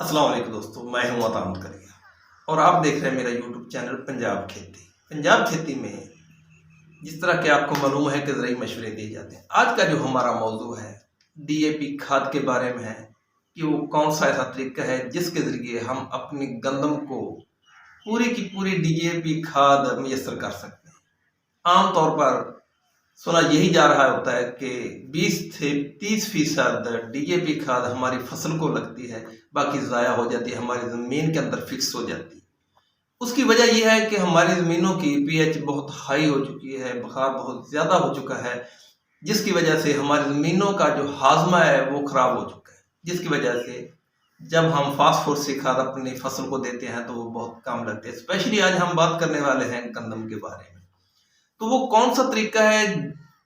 अस्सलाम वालेकुम दोस्तों, मैं हूं अतान करिया और आप देख रहे हैं मेरा यूट्यूब चैनल पंजाब खेती। पंजाब खेती में जिस तरह के आपको मालूम है कि ज़रूरी मशवरे दिए जाते हैं। आज का जो हमारा मौजू है डीएपी खाद के बारे में है कि वो कौन सा ऐसा तरीका है जिसके ज़रिए हम अपनी गंदम को पूरी की पूरी डीएपी खाद मैसर कर सकते हैं। आमतौर पर सुना यही जा रहा होता है कि 20 से 30% डीएपी खाद हमारी फसल को लगती है, बाकी ज़ाया हो जाती है, हमारी ज़मीन के अंदर फिक्स हो जाती है। उसकी वजह यह है कि हमारी ज़मीनों की पीएच बहुत हाई हो चुकी है, बुखार बहुत ज़्यादा हो चुका है, जिसकी वजह से हमारी ज़मीनों का जो हाजमा है वो ख़राब हो चुका है, जिसकी वजह से जब हम फास्फोरस की खाद अपनी फसल को देते हैं तो वो बहुत कम लगते हैं। स्पेशली आज हम बात करने वाले हैं गंदम के बारे में। तो वो कौन सा तरीका है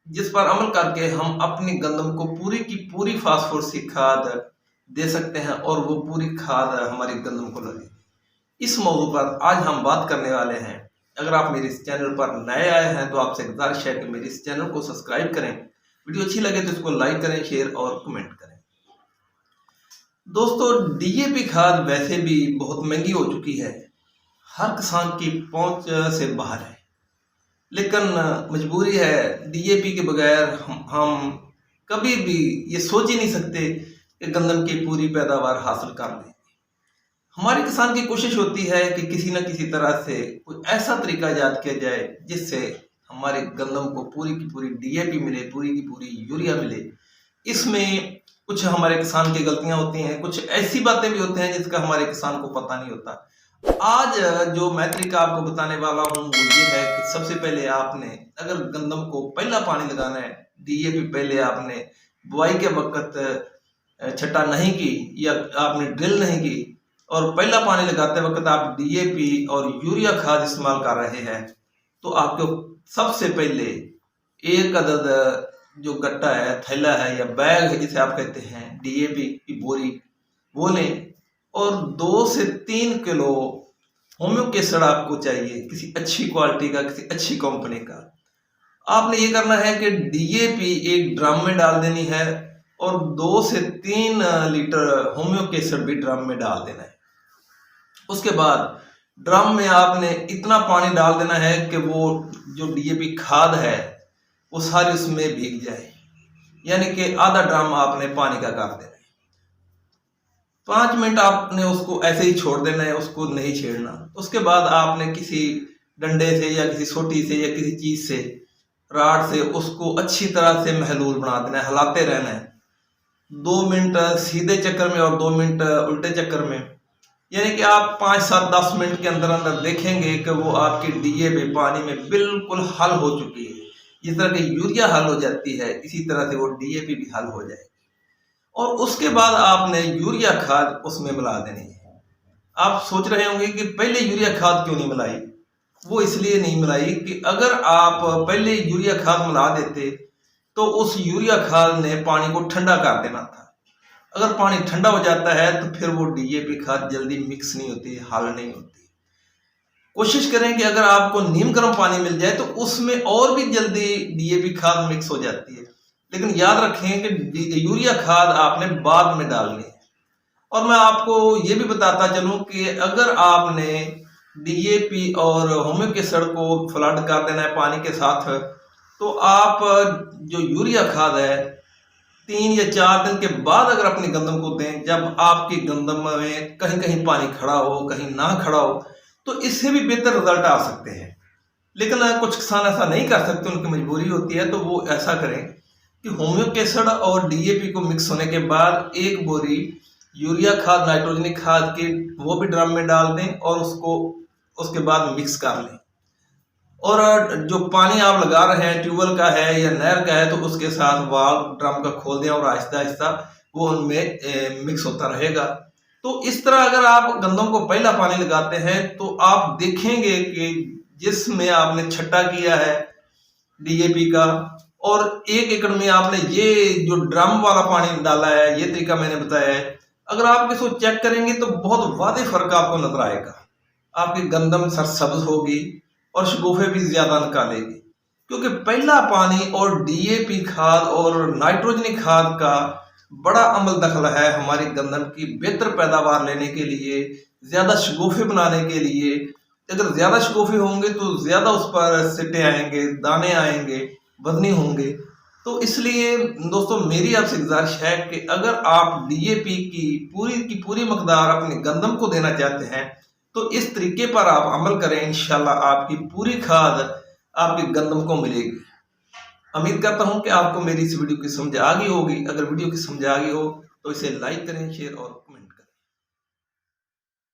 जिस पर अमल करके हम अपनी गंदम को पूरी की पूरी फास्फोरस की खाद दे सकते हैं और वो पूरी खाद हमारी गंदम को लगे। इस मौजू पर आज हम बात करने वाले हैं। अगर आप मेरे इस चैनल पर नए आए हैं तो आपसे गुजारिश है कि मेरे इस चैनल को सब्सक्राइब करें, वीडियो अच्छी लगे तो इसको लाइक करें, शेयर और कमेंट करें। दोस्तों, डीएपी खाद वैसे भी बहुत महंगी हो चुकी है, हर किसान की पहुंच से बाहर है, लेकिन मजबूरी है। डीएपी के बगैर हम कभी भी ये सोच ही नहीं सकते कि गंदम की पूरी पैदावार हासिल कर लें। हमारे किसान की कोशिश होती है कि किसी न किसी तरह से कोई ऐसा तरीका ईजाद किया जाए जिससे हमारे गंदम को पूरी की पूरी डीएपी मिले, पूरी की पूरी यूरिया मिले। इसमें कुछ हमारे किसान की गलतियां होती हैं, कुछ ऐसी बातें भी होती हैं जिसका हमारे किसान को पता नहीं होता। आज जो मैं तरीका आपको बताने वाला हूँ वो ये है कि सबसे पहले आपने अगर गंदम को पहला पानी लगाना है, डीएपी पहले आपने बुआई के वक्त छटा नहीं की या आपने ड्रिल नहीं की और पहला पानी लगाते वक्त आप डीएपी और यूरिया खाद इस्तेमाल कर रहे हैं, तो आपको सबसे पहले एक अदद जो गट्टा है, थैला है या बैग है जिसे आप कहते हैं, डीएपी की बोरी वो लें और 2 से 3 किलो होम्यो केसर आपको चाहिए, किसी अच्छी क्वालिटी का, किसी अच्छी कंपनी का। आपने ये करना है कि डीएपी एक ड्रम में डाल देनी है और 2 से 3 लीटर होम्यो केसर भी ड्रम में डाल देना है। उसके बाद ड्रम में आपने इतना पानी डाल देना है कि वो जो डीएपी खाद है वो सारी उसमें भीग जाए, यानी कि आधा ड्रम आपने पानी का कर देना है। 5 मिनट आपने उसको ऐसे ही छोड़ देना है, उसको नहीं छेड़ना। उसके बाद आपने किसी डंडे से या किसी सोटी से या किसी चीज से, राड से उसको अच्छी तरह से महलूल बना देना है, हिलाते रहना है 2 मिनट सीधे चक्कर में और 2 मिनट उल्टे चक्कर में। यानी कि आप 5, 7, 10 मिनट के अंदर अंदर देखेंगे कि वो आपकी डीएपी पानी में बिल्कुल हल हो चुकी है। जिस तरह की यूरिया हल हो जाती है इसी तरह से वो डीएपी भी हल हो जाएगी। और उसके बाद आपने यूरिया खाद उसमें मिला देनी है। आप सोच रहे होंगे कि पहले यूरिया खाद क्यों नहीं मिलाई। वो इसलिए नहीं मिलाई कि अगर आप पहले यूरिया खाद मिला देते तो उस यूरिया खाद ने पानी को ठंडा कर देना था। अगर पानी ठंडा हो जाता है तो फिर वो डीएपी खाद जल्दी मिक्स नहीं होती, हल नहीं होती। कोशिश करें कि अगर आपको नीम गर्म पानी मिल जाए तो उसमें और भी जल्दी डीएपी खाद मिक्स हो जाती है। लेकिन याद रखें कि यूरिया खाद आपने बाद में डालनी है। और मैं आपको ये भी बताता चलूं कि अगर आपने डीएपी और होम्यो केसर को फ्लड कर देना है पानी के साथ, तो आप जो यूरिया खाद है 3 या 4 दिन के बाद अगर अपनी गंदम को दें, जब आपकी गंदम में कहीं कहीं पानी खड़ा हो, कहीं ना खड़ा हो, तो इससे भी बेहतर रिजल्ट आ सकते हैं। लेकिन कुछ किसान ऐसा नहीं कर सकते, उनकी मजबूरी होती है, तो वो ऐसा करें कि होम्यो केसर और डीएपी को मिक्स होने के बाद एक बोरी यूरिया खाद, नाइट्रोजनिक खाद की वो भी ड्रम में डाल दें और उसको उसके बाद मिक्स कर लें। और जो पानी आप लगा रहे हैं ट्यूबवेल का है या नहर का है तो उसके साथ वाल्व ड्रम का खोल दें और आहिस्ता आहिस्ता वो उनमें मिक्स होता रहेगा। तो इस तरह अगर आप गंदम को पहला पानी लगाते हैं तो आप देखेंगे कि जिसमें आपने छट्टा किया है डीएपी का और 1 एकड़ में आपने ये जो ड्रम वाला पानी डाला है, ये तरीका मैंने बताया है, अगर आप इसको चेक करेंगे तो बहुत वाज़ेह फर्क आपको नजर आएगा। आपकी गंदम सरसब्ज होगी और शगुफे भी ज्यादा निकालेगी, क्योंकि पहला पानी और डीएपी खाद और नाइट्रोजनिक खाद का बड़ा अमल दखल है हमारी गंदम की बेहतर पैदावार लेने के लिए, ज़्यादा शगुफे बनाने के लिए। अगर ज़्यादा शगुफे होंगे तो ज़्यादा उस पर सिट्टे आएंगे, दाने आएंगे, बदनी होंगे। तो इसलिए दोस्तों मेरी आपसे गुजारिश है कि अगर आप डीएपी की पूरी मकदार अपने गंदम को देना चाहते हैं तो इस तरीके पर आप अमल करें, इंशाल्लाह आपकी पूरी खाद आपकी गंदम को मिलेगी। उम्मीद करता हूं कि आपको मेरी इस वीडियो की समझ आ गई होगी। अगर वीडियो की समझ आ गई हो तो इसे लाइक करें, शेयर और